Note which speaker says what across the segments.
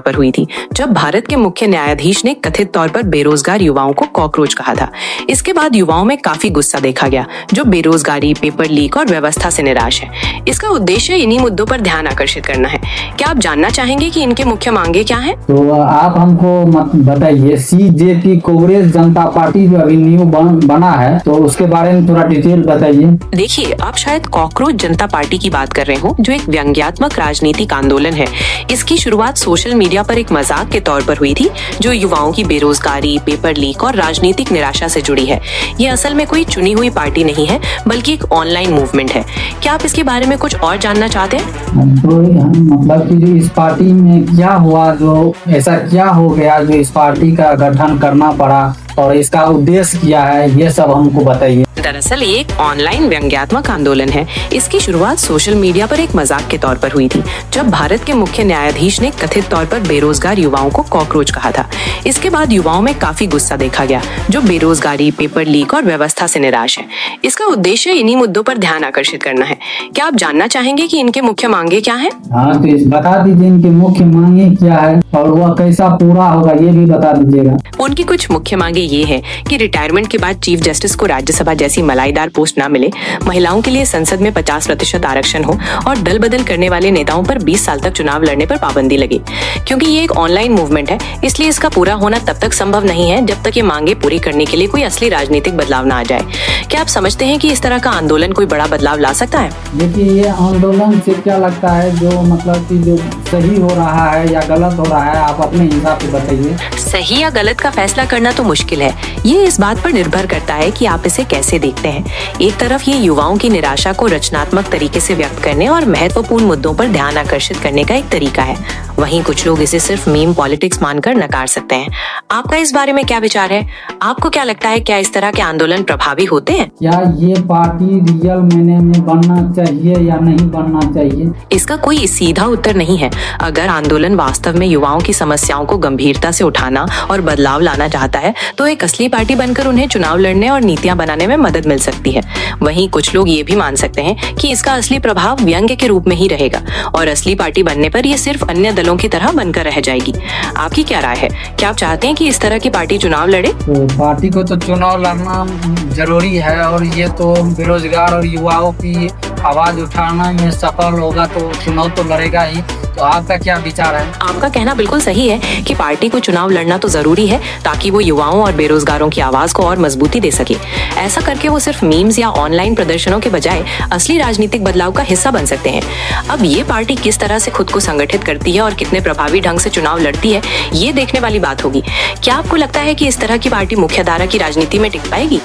Speaker 1: पर हुई थी जब भारत के मुख्य न्यायाधीश ने कथित तौर पर बेरोजगार युवाओं को कॉकरोच कहा था। इसके बाद युवाओं में काफी गुस्सा देखा गया, जो बेरोजगारी, पेपर लीक और व्यवस्था से निराश है। इसका उद्देश्य इन्हीं मुद्दों पर ध्यान आकर्षित करना है। क्या आप जानना चाहेंगे कि इनके मुख्य मांगे क्या हैं?
Speaker 2: तो आप हमको बताइए, CJP कांग्रेस जनता पार्टी जो अभी न्यू बना है, तो उसके बारे में थोड़ा डिटेल बताइए।
Speaker 1: देखिए, आप शायद कॉकरोच जनता पार्टी की बात कर रहे हो, जो एक व्यंग्यात्मक राजनीतिक आंदोलन है। इसकी शुरुआत सोशल मीडिया पर एक मजाक के तौर पर हुई थी, जो युवाओं की बेरोजगारी, पेपर लीक और राजनीतिक निराशा से जुड़ी है। ये असल में कोई चुनी हुई पार्टी नहीं है, बल्कि एक ऑनलाइन मूवमेंट है। क्या आप इसके बारे में कुछ और जानना चाहते हैं?
Speaker 2: तो मतलब कि जो इस पार्टी में क्या हुआ, जो ऐसा क्या हो गया जो इस पार्टी का गठन करना पड़ा और इसका उद्देश्य क्या है, ये सब हमको बताइए।
Speaker 1: दरअसल ये एक ऑनलाइन व्यंग्यात्मक आंदोलन है। इसकी शुरुआत सोशल मीडिया पर एक मजाक के तौर पर हुई थी, जब भारत के मुख्य न्यायाधीश ने कथित तौर पर बेरोजगार युवाओं को कॉकरोच कहा था। इसके बाद युवाओं में काफी गुस्सा देखा गया, जो बेरोजगारी, पेपर लीक और व्यवस्था से निराश है। इसका उद्देश्य इन्हीं मुद्दों पर ध्यान आकर्षित करना है। क्या आप जानना चाहेंगे कि इनके मुख्य मांगे क्या हैं?
Speaker 2: हाँ, तो बता दीजिए इनकी मुख्य मांगे क्या है और वह कैसा पूरा होगा, ये भी बता दीजिएगा।
Speaker 1: उनकी कुछ मुख्य मांगे ये है कि रिटायरमेंट के बाद चीफ जस्टिस को राज्यसभा जैसी मलाईदार पोस्ट ना मिले, महिलाओं के लिए संसद में 50% आरक्षण हो और दल बदल करने वाले नेताओं पर 20 साल तक चुनाव लड़ने पर पाबंदी लगे। क्योंकि ये एक ऑनलाइन मूवमेंट है, इसलिए इसका पूरा होना तब तक संभव नहीं है जब तक ये मांगे पूरी करने के लिए कोई असली राजनीतिक बदलाव ना आ जाए। क्या आप समझते हैं कि इस तरह का आंदोलन कोई बड़ा बदलाव ला सकता है?
Speaker 2: देखिए, ये आंदोलन से क्या लगता है, जो मतलब कि जो सही हो रहा है या गलत हो रहा है, आप अपने हिसाब से बताइए।
Speaker 1: सही या गलत का फैसला करना तो मुश्किल है। ये इस बात पर निर्भर करता है कि आप इसे कैसे देखते हैं। एक तरफ ये युवाओं की निराशा को रचनात्मक तरीके से व्यक्त करने और महत्वपूर्ण मुद्दों पर ध्यान आकर्षित करने का एक तरीका है। वहीं कुछ लोग इसे सिर्फ मीम पॉलिटिक्स मानकर नकार सकते हैं। आपका इस बारे में क्या विचार है? आपको क्या लगता है, क्या इस तरह के आंदोलन प्रभावी होते हैं?
Speaker 2: क्या ये पार्टी रियल मायने में बनना चाहिए या नहीं बनना चाहिए?
Speaker 1: इसका कोई सीधा उत्तर नहीं है। अगर आंदोलन वास्तव में युवाओं की समस्याओं को गंभीरता से उठाना और बदलाव लाना चाहता है, तो एक असली पार्टी बनकर उन्हें चुनाव लड़ने और नीतियां बनाने में मदद मिल सकती है। वहीं कुछ लोग ये भी मान सकते हैं कि इसका असली प्रभाव व्यंग्य के रूप में ही रहेगा और असली पार्टी बनने पर ये सिर्फ अन्य दलों की तरह बनकर रह जाएगी। आपकी क्या राय है? क्या आप चाहते हैं कि इस तरह की पार्टी चुनाव लड़े?
Speaker 2: तो पार्टी को तो चुनाव लड़ना जरूरी है और ये तो बेरोजगार और युवाओं की आवाज उठाना में सफल होगा तो चुनाव तो लड़ेगा ही। तो आपका क्या विचार है?
Speaker 1: आपका कहना बिल्कुल सही है कि पार्टी को चुनाव लड़ना तो जरूरी है, ताकि वो युवाओं और बेरोजगारों की आवाज को और मजबूती दे सके। ऐसा करके वो सिर्फ मीम्स या ऑनलाइन प्रदर्शनों के बजाय असली राजनीतिक बदलाव का हिस्सा बन सकते हैं। अब ये पार्टी किस तरह से खुद को संगठित करती है और कितने प्रभावी ढंग से चुनाव लड़ती है, ये देखने वाली बात होगी। क्या आपको लगता है कि इस तरह की पार्टी मुख्यधारा की राजनीति में टिक पाएगी?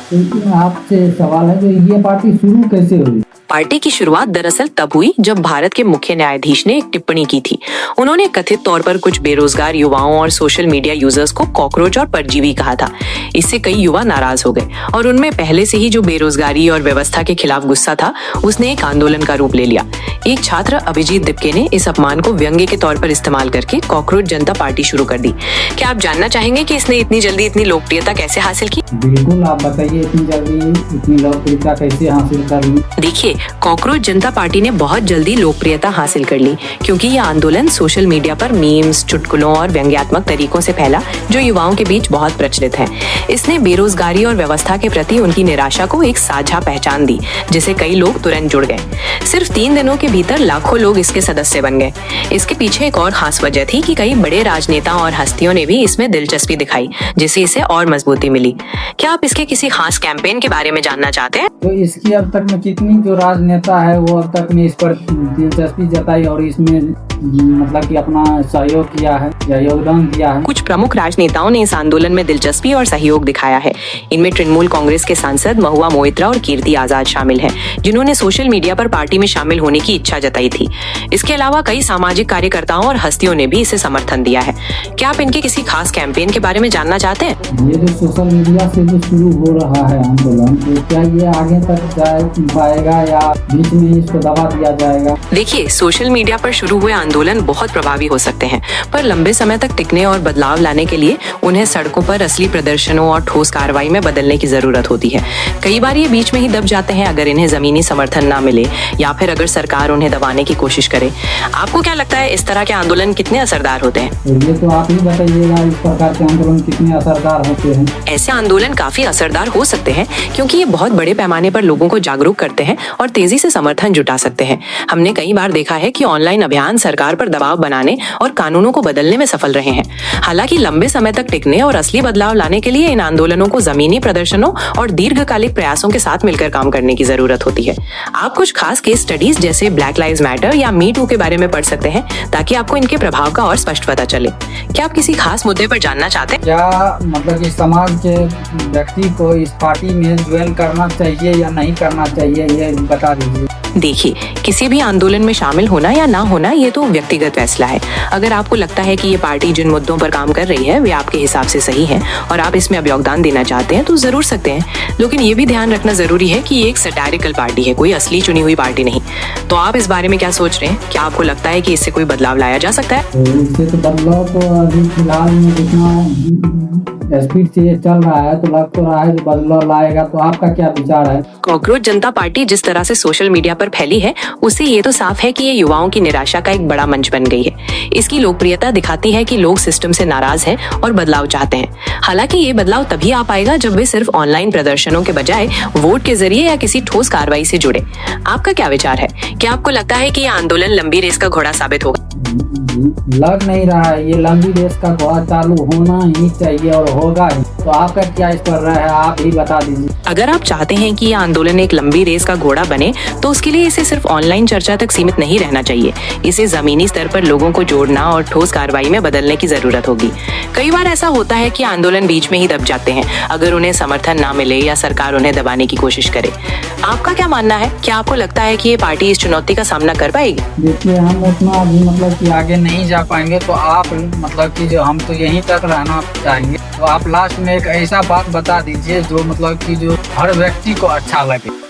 Speaker 2: आपसे सवाल है, जो ये पार्टी शुरू कैसे हुई?
Speaker 1: पार्टी की शुरुआत दरअसल तब हुई जब भारत के मुख्य न्यायाधीश ने एक टिप्पणी की थी। उन्होंने कथित तौर पर कुछ बेरोजगार युवाओं और सोशल मीडिया यूजर्स को कॉकरोच और परजीवी कहा था। इससे कई युवा नाराज हो गए और उनमें पहले से ही जो बेरोजगारी और व्यवस्था के खिलाफ गुस्सा था, उसने एक आंदोलन का रूप ले लिया। एक छात्र अभिजीत दिपके ने इस अपमान को व्यंग्य के तौर पर इस्तेमाल करके कॉकरोच जनता पार्टी शुरू कर दी। क्या आप जानना चाहेंगे कि इसने इतनी जल्दी इतनी लोकप्रियता कैसे हासिल की?
Speaker 2: बिल्कुल, आप बताइए, इतनी जल्दी इतनी लोकप्रियता कैसे हासिल कर ली?
Speaker 1: देखिए, कॉकरोच जनता पार्टी ने बहुत जल्दी लोकप्रियता हासिल कर ली, क्योंकि यह आंदोलन सोशल मीडिया पर मीम्स, चुटकुलों और व्यंग्यात्मक तरीकों से फैला, जो युवाओं के बीच बहुत प्रचलित है। इसने बेरोजगारी और व्यवस्था के प्रति उनकी निराशा को एक साझा पहचान दी, जिसे कई लोग तुरंत जुड़ गए। सिर्फ 3 दिनों के भीतर लाखों लोग इसके सदस्य बन गए। इसके पीछे एक और खास वजह थी कि कई बड़े राजनेता और हस्तियों ने भी इसमें दिलचस्पी दिखाई, जिससे इसे और मजबूती मिली। क्या आप इसके किसी खास कैंपेन के बारे में जानना चाहते हैं?
Speaker 2: तो इसकी अब तक में कितनी जो राजनेता है वो अब तक में इस पर दिलचस्पी जताई और इसमें मतलब कि अपना सहयोग किया है या योगदान दिया है?
Speaker 1: कुछ प्रमुख राजनेताओं ने इस आंदोलन में दिलचस्पी और सहयोग दिखाया है। इनमें तृणमूल कांग्रेस के सांसद महुआ मोइत्रा और कीर्ति आजाद शामिल हैं, जिन्होंने सोशल मीडिया पर पार्टी में शामिल होने की इच्छा जताई थी। इसके अलावा कई सामाजिक कार्यकर्ताओं और हस्तियों ने भी इसे समर्थन दिया है। क्या आप इनके किसी खास कैंपेन के बारे में जानना चाहते हैं?
Speaker 2: ये जो सोशल मीडिया से जो शुरू हो रहा है आंदोलन, तो क्या ये आगे तक जा पाएगा या बीच में इसको दबा दिया जाएगा?
Speaker 1: देखिए, सोशल मीडिया पर शुरू हुए आंदोलन बहुत प्रभावी हो सकते हैं, पर लंबे समय तक टिकने और बदलाव लाने के लिए उन्हें सड़कों पर असली प्रदर्शनों और ठोस कार्रवाई में बदलने की जरूरत होती है। कई बार ये बीच में ही दब जाते हैं अगर इन्हें जमीनी समर्थन ना मिले या फिर अगर सरकार उन्हें दबाने की कोशिश करे। आपको क्या लगता है, इस तरह के आंदोलन कितने असरदार होते हैं?
Speaker 2: ये तो आप ही बताइएगा, इस प्रकार के आंदोलन कितने असरदार होते हैं।
Speaker 1: ऐसे आंदोलन काफी असरदार हो सकते हैं क्योंकि ये बहुत बड़े पैमाने पर लोगों को जागरूक करते हैं और तेजी से समर्थन जुटा सकते हैं। हमने कई बार देखा है कि ऑनलाइन अभियान सरकार पर दबाव बनाने और कानूनों को बदलने में सफल रहे हैं। हालांकि लंबे समय तक टिकने और असली बदलाव लाने के लिए इन आंदोलनों को जमीनी प्रदर्शनों और दीर्घकालिक प्रयासों के साथ मिलकर काम करने की जरूरत होती है। आप कुछ खास केस स्टडीज जैसे ब्लैक लाइव्स मैटर या मी टू के बारे में पढ़ सकते हैं ताकि आपको इनके प्रभाव का और स्पष्ट पता चले। क्या आप किसी खास मुद्दे पर जानना चाहते हैं?
Speaker 2: क्या मतलब कि समाज के व्यक्ति को इस पार्टी में ज्वाइन करना चाहिए या नहीं करना चाहिए, ये बता दीजिए।
Speaker 1: देखिए, किसी भी आंदोलन में शामिल होना या ना होना ये तो व्यक्तिगत फैसला है। अगर आपको लगता है कि ये पार्टी जिन मुद्दों पर काम कर रही है वे आपके हिसाब से सही है और आप इसमें अब योगदान देना चाहते हैं तो जरूर सकते हैं, लेकिन ये भी ध्यान रखना जरूरी है कि ये एक सैटारिकल पार्टी है, कोई असली चुनी हुई पार्टी नहीं। तो आप इस बारे में क्या सोच रहे हैं? क्या आपको लगता है कि इससे कोई बदलाव लाया जा सकता है?
Speaker 2: इससे तो बदलाव तो अभी फिलहाल में जितना स्पीड से ये चल रहा है तो लग तो रहा है जो बदलाव लाएगा। तो आपका क्या विचार है?
Speaker 1: कॉकरोच जनता पार्टी जिस तरह से सोशल मीडिया पर फैली है उससे ये तो साफ है कि ये युवाओं की निराशा का एक बड़ा मंच बन गई है। इसकी लोकप्रियता दिखाती है कि लोग सिस्टम से नाराज हैं और बदलाव चाहते हैं। हालांकि ये बदलाव तभी आ पाएगा जब वे सिर्फ ऑनलाइन प्रदर्शनों के बजाय वोट के जरिए या किसी ठोस कार्रवाई से जुड़े। आपका क्या विचार है? क्या आपको लगता है कि ये आंदोलन लंबी रेस का घोड़ा साबित होगा?
Speaker 2: लग नहीं रहा है, ये लंबी रेस का घोड़ा चालू होना ही चाहिए और होगा ही। तो आपका क्या इस पर राय है, आप ही बता दीजिए।
Speaker 1: अगर आप चाहते हैं कि ये आंदोलन एक लंबी रेस का घोड़ा बने तो उसके लिए इसे सिर्फ ऑनलाइन चर्चा तक सीमित नहीं रहना चाहिए। इसे जमीनी स्तर पर लोगों को जोड़ना और ठोस कार्रवाई में बदलने की जरूरत होगी। कई बार ऐसा होता है कि आंदोलन बीच में ही दब जाते हैं अगर उन्हें समर्थन ना मिले या सरकार उन्हें दबाने की कोशिश करे। आपका क्या मानना है? क्या आपको लगता है कि ये पार्टी इस चुनौती का सामना कर पाएगी?
Speaker 2: देखिए, हम उतना अभी मतलब कि आगे नहीं जा पाएंगे, तो आप मतलब कि जो हम तो यहीं तक रहना चाहेंगे। तो आप लास्ट में एक ऐसा बात बता दीजिए जो मतलब कि जो हर व्यक्ति को अच्छा लगे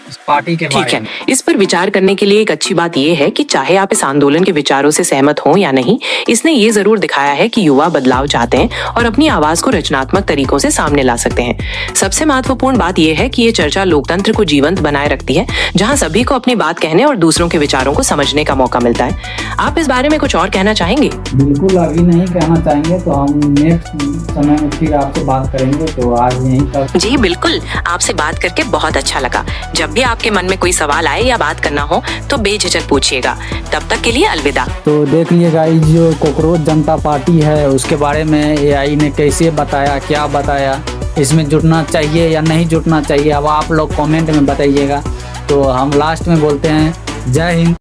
Speaker 2: इस पार्टी के बारे में।
Speaker 1: इस पर विचार करने के लिए एक अच्छी बात यह है कि चाहे आप इस आंदोलन के विचारों से सहमत हों या नहीं, इसने ये जरूर दिखाया है कि युवा बदलाव चाहते हैं और अपनी आवाज को रचनात्मक तरीकों से सामने ला सकते हैं। सबसे महत्वपूर्ण बात यह है कि ये चर्चा लोकतंत्र को जीवंत बनाए रखती है, जहां सभी को अपनी बात कहने और दूसरों के विचारों को समझने का मौका मिलता है। आप इस बारे में कुछ और कहना चाहेंगे?
Speaker 2: बिल्कुल अभी नहीं कहना चाहेंगे, तो हम नेक्स्ट समय में फिर आपसे बात करेंगे। तो आज यहीं तक।
Speaker 1: जी बिल्कुल, आपसे बात करके बहुत अच्छा लगा। जब भी आपके मन में कोई सवाल आए या बात करना हो तो बेझिझक पूछिएगा। तब तक के लिए अलविदा।
Speaker 2: तो देख लीजिएगा, जो कॉकरोच जनता पार्टी है उसके बारे में एआई ने कैसे बताया, क्या बताया, इसमें जुटना चाहिए या नहीं जुटना चाहिए, अब आप लोग कमेंट में बताइएगा। तो हम लास्ट में बोलते हैं, जय हिंद।